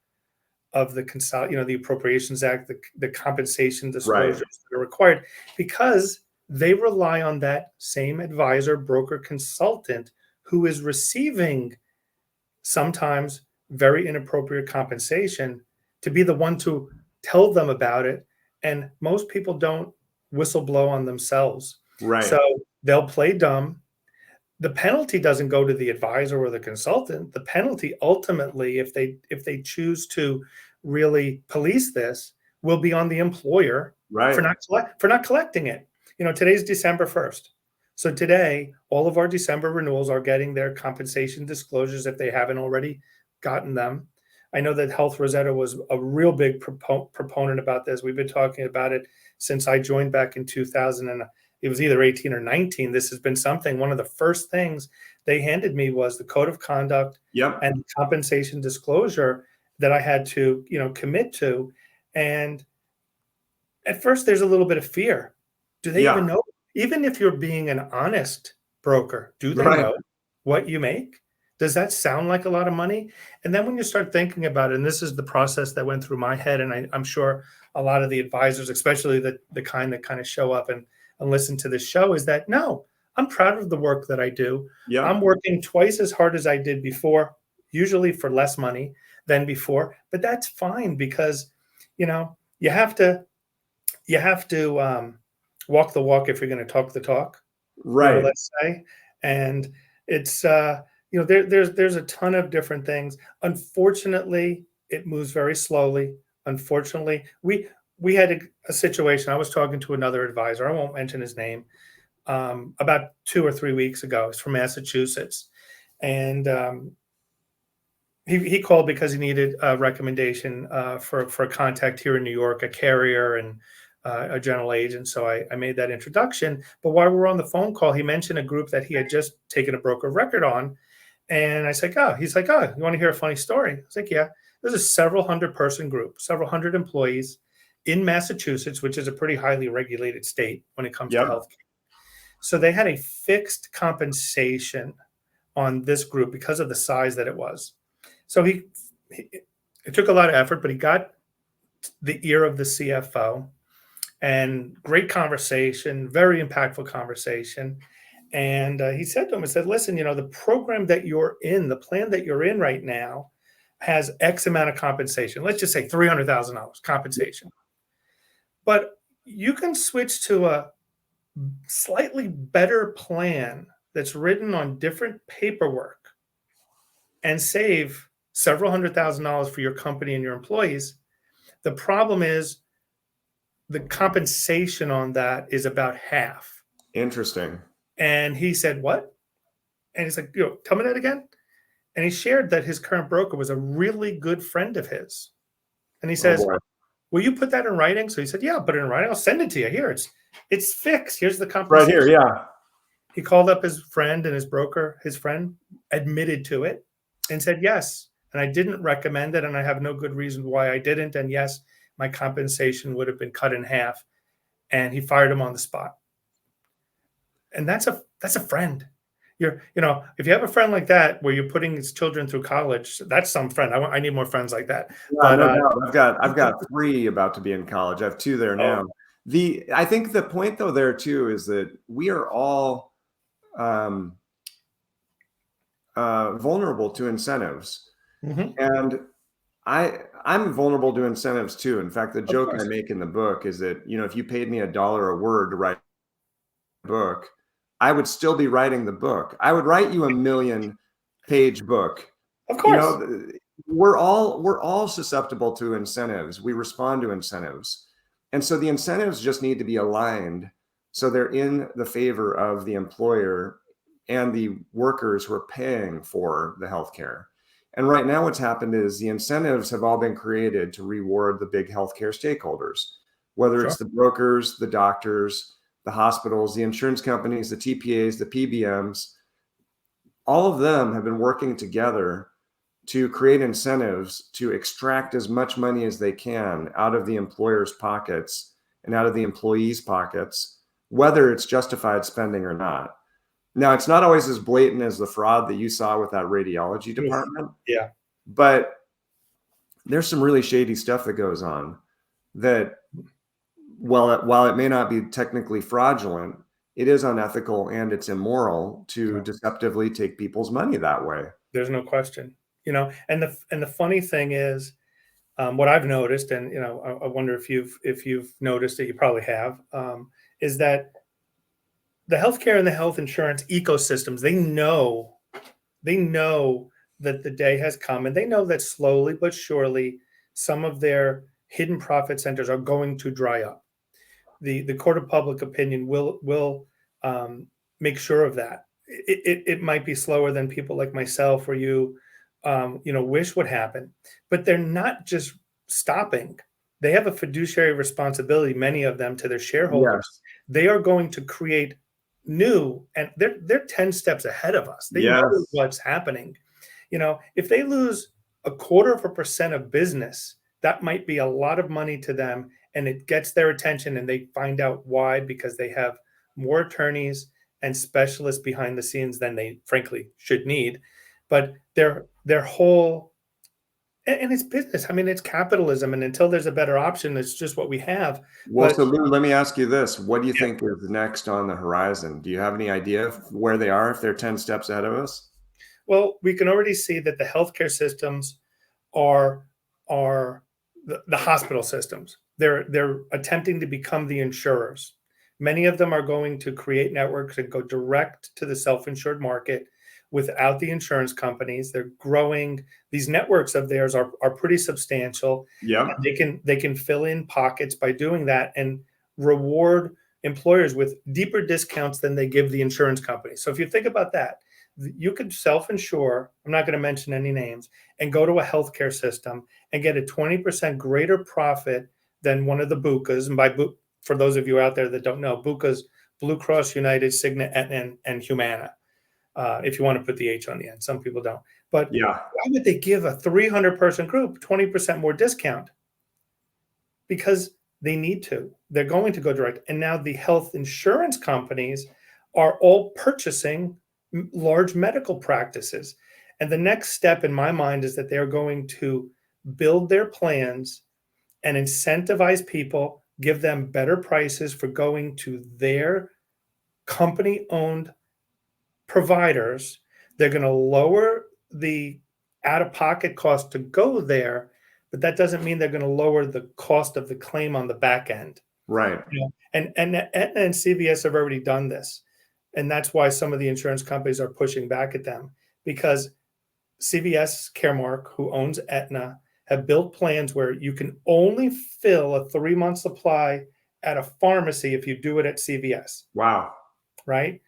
Speaker 1: of the Appropriations Act, the compensation disclosures that are required, because they rely on that same advisor, broker, consultant who is receiving sometimes very inappropriate compensation to be the one to tell them about it. And most people don't whistleblow on themselves.
Speaker 2: Right.
Speaker 1: So they'll play dumb. The penalty doesn't go to the advisor or the consultant. The penalty ultimately, if they choose to really police this, will be on the employer for not collecting it. Today's December 1st. So today, all of our December renewals are getting their compensation disclosures if they haven't already gotten them. I know that Health Rosetta was a real big proponent about this. We've been talking about it since I joined back in 2000, and it was either 18 or 19. This has been something. One of the first things they handed me was the code of conduct and compensation disclosure that I had to, commit to. And at first, there's a little bit of fear. Do they even know? Even if you're being an honest broker, do they know what you make? Does that sound like a lot of money? And then when you start thinking about it, and this is the process that went through my head, and I'm sure a lot of the advisors, especially the kind that kind of show up and listen to this show, is that, no, I'm proud of the work that I do. I'm working twice as hard as I did before, usually for less money than before, but that's fine because, you have to walk the walk if you're going to talk the talk, let's say. And it's, there's a ton of different things. Unfortunately, it moves very slowly. Unfortunately, we had a situation. I was talking to another advisor. I won't mention his name. About 2 or 3 weeks ago. He's from Massachusetts, and he called because he needed a recommendation for a contact here in New York, a carrier and a general agent. So I made that introduction. But while we were on the phone call, he mentioned a group that he had just taken a broker of record on. And I said, he's like, you want to hear a funny story? I was like, yeah. There's a several hundred person group, several hundred employees in Massachusetts, which is a pretty highly regulated state when it comes to healthcare. So they had a fixed compensation on this group because of the size that it was. So it took a lot of effort, but he got the ear of the CFO. And great conversation, very impactful conversation. And he said to him, listen, the program that you're in, the plan that you're in right now has X amount of compensation. Let's just say $300,000 compensation. But you can switch to a slightly better plan that's written on different paperwork and save several $100,000 for your company and your employees. The problem is, the compensation on that is about half.
Speaker 2: Interesting.
Speaker 1: And he said, what? And he's like, tell me that again. And he shared that his current broker was a really good friend of his. And he says, will you put that in writing? So he said, yeah, I'll put it in writing. I'll send it to you. Here, it's fixed. Here's the compensation.
Speaker 2: Right here, yeah.
Speaker 1: He called up his friend, and his broker, his friend, admitted to it and said, yes. And I didn't recommend it, and I have no good reason why I didn't. And yes, my compensation would have been cut in half, and he fired him on the spot. And that's a friend. If you have a friend like that where you're putting his children through college, that's some friend. I need more friends like that.
Speaker 2: Yeah, no doubt. I've got 3 about to be in college. I have 2 there now. I think the point though there too is that we are all vulnerable to incentives, and I'm vulnerable to incentives too. In fact, the joke I make in the book is that, if you paid me $1 a word to write a book, I would still be writing the book. I would write you a 1,000,000-page book.
Speaker 1: Of course.
Speaker 2: We're all susceptible to incentives. We respond to incentives. And so the incentives just need to be aligned So they're in the favor of the employer and the workers who are paying for the healthcare. And right now, what's happened is the incentives have all been created to reward the big healthcare stakeholders, whether
Speaker 1: Sure.
Speaker 2: it's the brokers, the doctors, the hospitals, the insurance companies, the TPAs, the PBMs. All of them have been working together to create incentives to extract as much money as they can out of the employer's pockets and out of the employees' pockets, whether it's justified spending or not. Now, it's not always as blatant as the fraud that you saw with that radiology
Speaker 1: Oof.
Speaker 2: department,
Speaker 1: Yeah.
Speaker 2: but there's some really shady stuff that goes on that, while it may not be technically fraudulent, it is unethical and it's immoral to
Speaker 1: Yeah.
Speaker 2: deceptively take people's money that way.
Speaker 1: There's no question. And the funny thing is, what I've noticed, and I wonder if you've noticed it, you probably have, is that the healthcare and the health insurance ecosystems, they know that the day has come, and they know that slowly but surely some of their hidden profit centers are going to dry up. The court of public opinion will make sure of that. It might be slower than people like myself or you, wish would happen, but they're not just stopping. They have a fiduciary responsibility, many of them, to their shareholders.
Speaker 2: Yes.
Speaker 1: They are going to create new, and they're 10 steps ahead of us. They know
Speaker 2: Yes.
Speaker 1: what's happening. If they lose 0.25% of business, that might be a lot of money to them, and it gets their attention, and they find out why, because they have more attorneys and specialists behind the scenes than they frankly should need. But their whole, and it's business. I mean, it's capitalism, and until there's a better option, it's just what we have.
Speaker 2: Well,
Speaker 1: But
Speaker 2: so Lou, let me ask you this. What do you
Speaker 1: yeah,
Speaker 2: think is next on the horizon? Do you have any idea of where they are, if they're 10 steps ahead of us?
Speaker 1: well, we can already see that the healthcare systems are are the hospital systems. They're attempting to become the insurers. Many of them are going to create networks and go direct to the self-insured market without the insurance companies. They're growing. These networks of theirs are pretty substantial.
Speaker 2: Yep.
Speaker 1: They can fill in pockets by doing that and reward employers with deeper discounts than they give the insurance companies. So if you think about that, you could self-insure, I'm not going to mention any names, and go to a healthcare system and get a 20% greater profit than one of the BUCAs. And for those of you out there that don't know, BUCAs, Blue Cross, United, Cigna, and Humana. If you want to put the H on the end, some people don't. But
Speaker 2: Yeah.
Speaker 1: why would they give a 300-person group 20% more discount? Because they need to. They're going to go direct. And now the health insurance companies are all purchasing large medical practices. And the next step in my mind is that they're going to build their plans and incentivize people, give them better prices for going to their company owned providers. They're going to lower the out of pocket cost to go there, but that doesn't mean they're going to lower the cost of the claim on the back end.
Speaker 2: Right.
Speaker 1: And Aetna and CVS have already done this. And that's why some of the insurance companies are pushing back at them, because CVS Caremark, who owns Aetna, have built plans where you can only fill a 3-month supply at a pharmacy if you do it at CVS,
Speaker 2: Wow.
Speaker 1: right?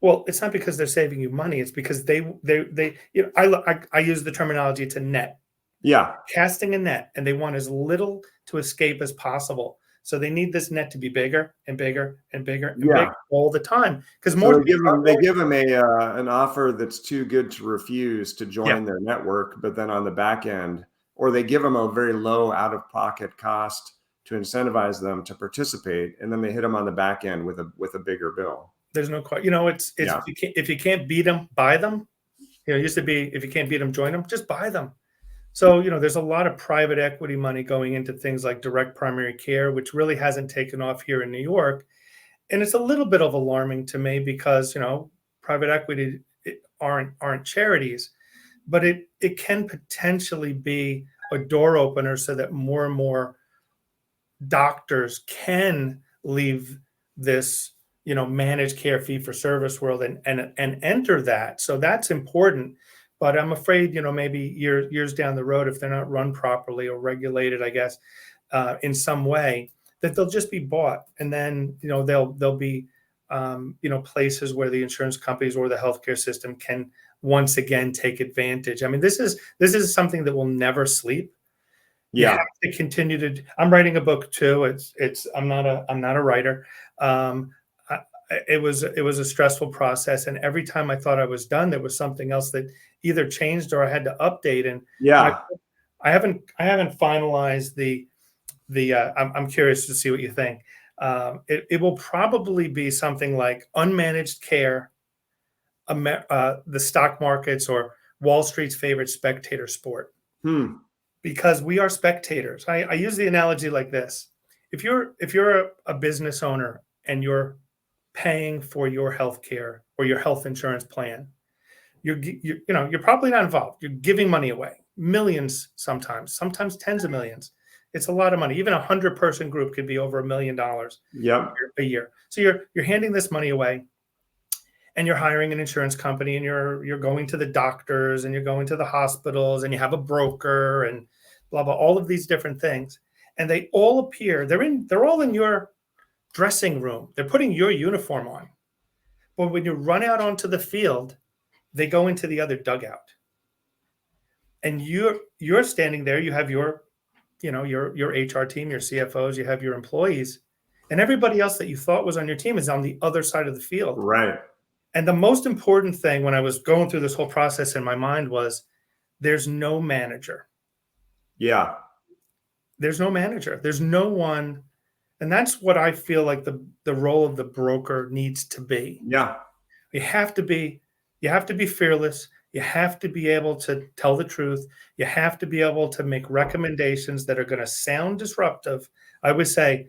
Speaker 1: Well, it's not because they're saving you money. It's because they I use the terminology to net,
Speaker 2: Yeah.
Speaker 1: casting a net, and they want as little to escape as possible. So they need this net to be bigger and bigger and bigger and
Speaker 2: Yeah.
Speaker 1: bigger all the time, because
Speaker 2: So
Speaker 1: more
Speaker 2: they give them an offer that's too good to refuse to
Speaker 1: yeah,
Speaker 2: join their network, but then on the back end, or they give them a very low out-of-pocket cost to incentivize them to participate, and then they hit them on the back end with a bigger bill.
Speaker 1: there's no question. It's
Speaker 2: Yeah.
Speaker 1: if you can't beat them, buy them. It used to be, if you can't beat them, join them. Just buy them. So, there's a lot of private equity money going into things like direct primary care, which really hasn't taken off here in New York. And it's a little bit of alarming to me because, private equity aren't charities, but it can potentially be a door opener so that more and more doctors can leave this, managed care fee for service world and enter that. So that's important. But I'm afraid, maybe years down the road, if they're not run properly or regulated, I guess, in some way, that they'll just be bought, and then they'll be places where the insurance companies or the healthcare system can once again take advantage. I mean, this is something that will never sleep. You have
Speaker 2: Yeah.
Speaker 1: to continue to. I'm writing a book too. I'm not a writer. I, it was a stressful process, and every time I thought I was done, there was something else that either changed or I had to update. And
Speaker 2: Yeah.
Speaker 1: I haven't finalized the. I'm curious to see what you think. It will probably be something like unmanaged care, the stock markets, or Wall Street's favorite spectator sport,
Speaker 2: Hmm.
Speaker 1: because we are spectators. I use the analogy like this: if you're a business owner and you're paying for your health care or your health insurance plan, you're probably not involved. You're giving money away, millions, sometimes tens of millions. It's a lot of money. Even 100-person group could be over $1 million
Speaker 2: Yep.
Speaker 1: a year. So you're handing this money away, and you're hiring an insurance company, and you're going to the doctors, and you're going to the hospitals, and you have a broker, and blah blah, all of these different things, and they all appear. They're all in your dressing room. They're putting your uniform on, but when you run out onto the field, they go into the other dugout, and you're standing there. You have your HR team, your CFOs, you have your employees, and everybody else that you thought was on your team is on the other side of the field.
Speaker 2: Right.
Speaker 1: And the most important thing when I was going through this whole process in my mind was, there's no manager.
Speaker 2: Yeah.
Speaker 1: There's no manager. There's no one. And that's what I feel like the role of the broker needs to be.
Speaker 2: Yeah.
Speaker 1: You have to be you have to be fearless. You have to be able to tell the truth. You have to be able to make recommendations that are going to sound disruptive. I would say,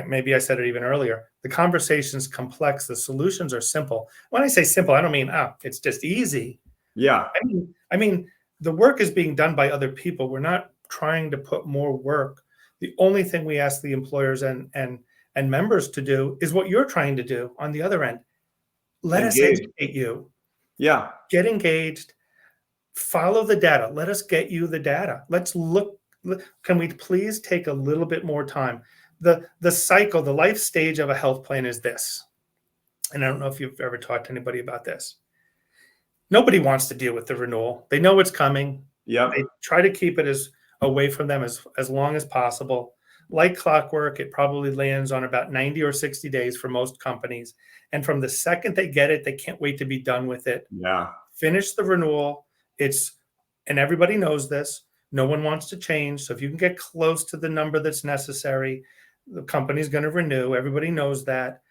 Speaker 1: maybe I said it even earlier, the conversation's complex, the solutions are simple. When I say simple, I don't mean it's just easy.
Speaker 2: Yeah.
Speaker 1: I mean the work is being done by other people. We're not trying to put more work. The only thing we ask the employers and members to do is what you're trying to do on the other end. Let us
Speaker 2: Engage.
Speaker 1: educate you.
Speaker 2: Yeah.
Speaker 1: Get engaged. Follow the data. Let us get you the data. Let's look. Can we please take a little bit more time? The cycle, the life stage of a health plan is this. And I don't know if you've ever talked to anybody about this. Nobody wants to deal with the renewal. They know it's coming.
Speaker 2: Yep.
Speaker 1: They try to keep it as away from them as long as possible. Like clockwork, it probably lands on about 90 or 60 days for most companies. And from the second they get it, they can't wait to be done with it.
Speaker 2: Yeah.
Speaker 1: Finish the renewal. And everybody knows this. No one wants to change. So if you can get close to the number that's necessary, the company's going to renew. Everybody knows that.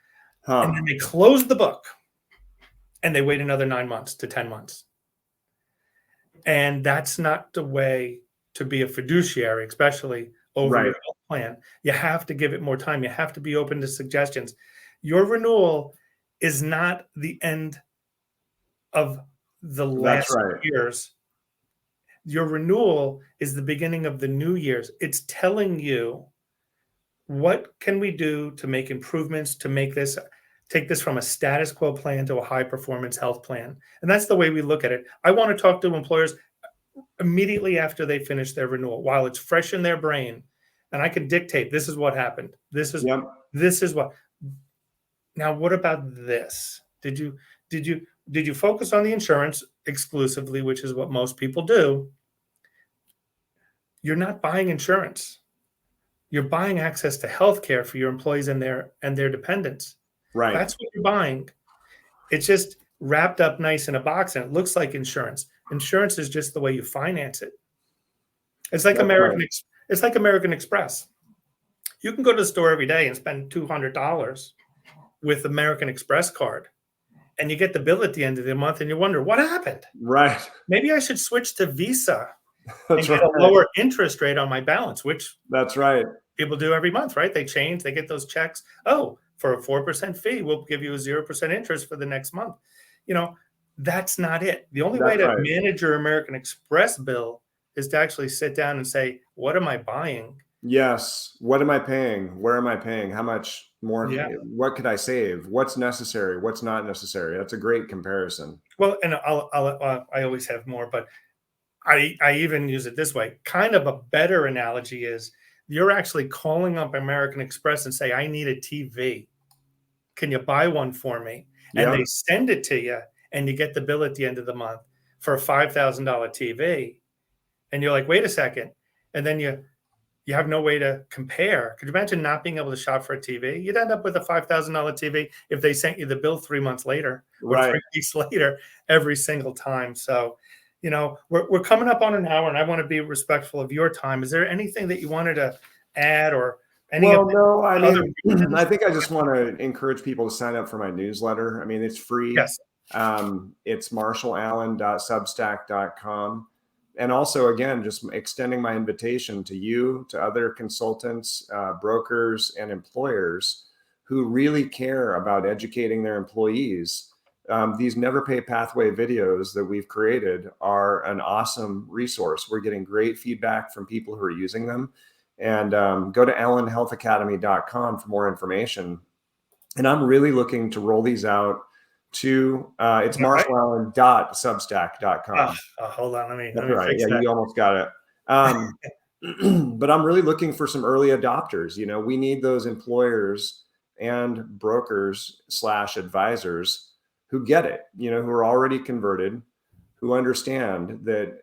Speaker 1: And then they close the book and they wait another 9 months to 10 months. And that's not the way to be a fiduciary, especially over your health plan. You have to give it more time. You have to be open to suggestions. Your renewal is not the end of the last years. Your renewal is the beginning of the new years. It's telling you, what can we do to make improvements to take this from a status quo plan to a high performance health plan. And that's the way we look at it. I want to talk to employers immediately after they finish their renewal, while it's fresh in their brain, and I can dictate, this is what happened. This is what. Now, what about this? Did you focus on the insurance exclusively, which is what most people do? You're not buying insurance. You're buying access to healthcare for your employees and their dependents.
Speaker 2: Right.
Speaker 1: That's what you're buying. It's just wrapped up nice in a box, and it looks like insurance. Insurance is just the way you finance it. It's like It's like American Express. You can go to the store every day and spend $200 with American Express card, and you get the bill at the end of the month, and you wonder what happened.
Speaker 2: Right.
Speaker 1: Maybe I should switch to Visa
Speaker 2: That's
Speaker 1: and get a lower interest rate on my balance, which
Speaker 2: That's right.
Speaker 1: people do every month, right? They get those checks. Oh, for a 4% fee, we'll give you a 0% interest for the next month. That's not it. The only way to manage your American Express bill is to actually sit down and say, what am I buying?
Speaker 2: Yes. What am I paying? Where am I paying? How much more?
Speaker 1: Yeah.
Speaker 2: What could I save? What's necessary? What's not necessary? That's a great comparison.
Speaker 1: Well, and I always have more, but I even use it this way. Kind of a better analogy is you're actually calling up American Express and say, I need a TV. Can you buy one for me? And
Speaker 2: Yeah.
Speaker 1: they send it to you, and you get the bill at the end of the month for a $5,000 TV. And you're like, wait a second. And then you have no way to compare. Could you imagine not being able to shop for a TV? You'd end up with a $5,000 TV if they sent you the bill 3 months later or
Speaker 2: Right.
Speaker 1: 3 weeks later every single time. So, we're coming up on an hour, and I want to be respectful of your time. Is there anything that you wanted to add, or any
Speaker 2: Well,
Speaker 1: of the
Speaker 2: no, I
Speaker 1: other
Speaker 2: mean,
Speaker 1: reasons?
Speaker 2: I think I just want to encourage people to sign up for my newsletter. I mean, it's free.
Speaker 1: Yes.
Speaker 2: It's marshallallen.substack.com. And also, again, just extending my invitation to you, to other consultants, brokers, and employers who really care about educating their employees. These Never Pay Pathway videos that we've created are an awesome resource. We're getting great feedback from people who are using them. And go to allenhealthacademy.com for more information. And I'm really looking to roll these out to it's marshallallen.substack.com.
Speaker 1: Hold on, let
Speaker 2: That's
Speaker 1: me
Speaker 2: right.
Speaker 1: fix
Speaker 2: Yeah,
Speaker 1: that.
Speaker 2: you almost got it. But I'm really looking for some early adopters. We need those employers and brokers / advisors who get it, who are already converted, who understand that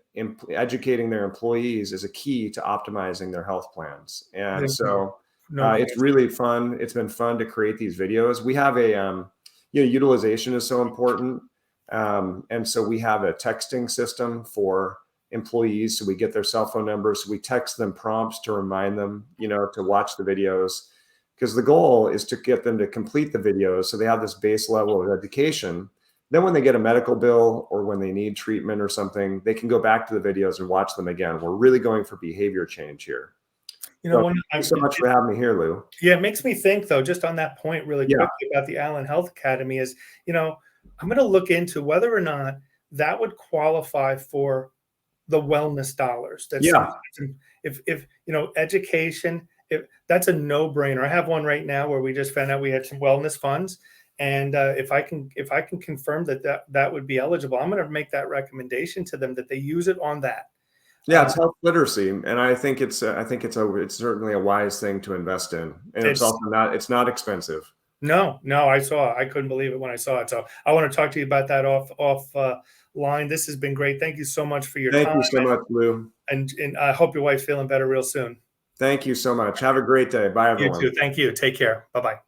Speaker 2: educating their employees is a key to optimizing their health plans. And so it's really fun. It's been fun to create these videos. We have a, utilization is so important. And so we have a texting system for employees. So we get their cell phone numbers. So we text them prompts to remind them, to watch the videos, because the goal is to get them to complete the videos so they have this base level of education. Then when they get a medical bill or when they need treatment or something, they can go back to the videos and watch them again. We're really going for behavior change here. Thank you so much for having me here, Lou.
Speaker 1: Yeah, it makes me think, though, just on that point really quickly about the Allen Health Academy is, I'm going to look into whether or not that would qualify for the wellness dollars. That's if education, if that's a no-brainer. I have one right now where we just found out we had some wellness funds. And if I can confirm that would be eligible, I'm going to make that recommendation to them that they use it on that.
Speaker 2: Yeah, it's health literacy, and I think it's certainly a wise thing to invest in, and it's also not expensive.
Speaker 1: No, I couldn't believe it when I saw it. So I want to talk to you about that off line. This has been great. Thank you so much for your time.
Speaker 2: Thank you so much, Lou.
Speaker 1: And I hope your wife's feeling better real soon.
Speaker 2: Thank you so much. Have a great day. Bye, everyone.
Speaker 1: You too. Thank you. Take care. Bye-bye.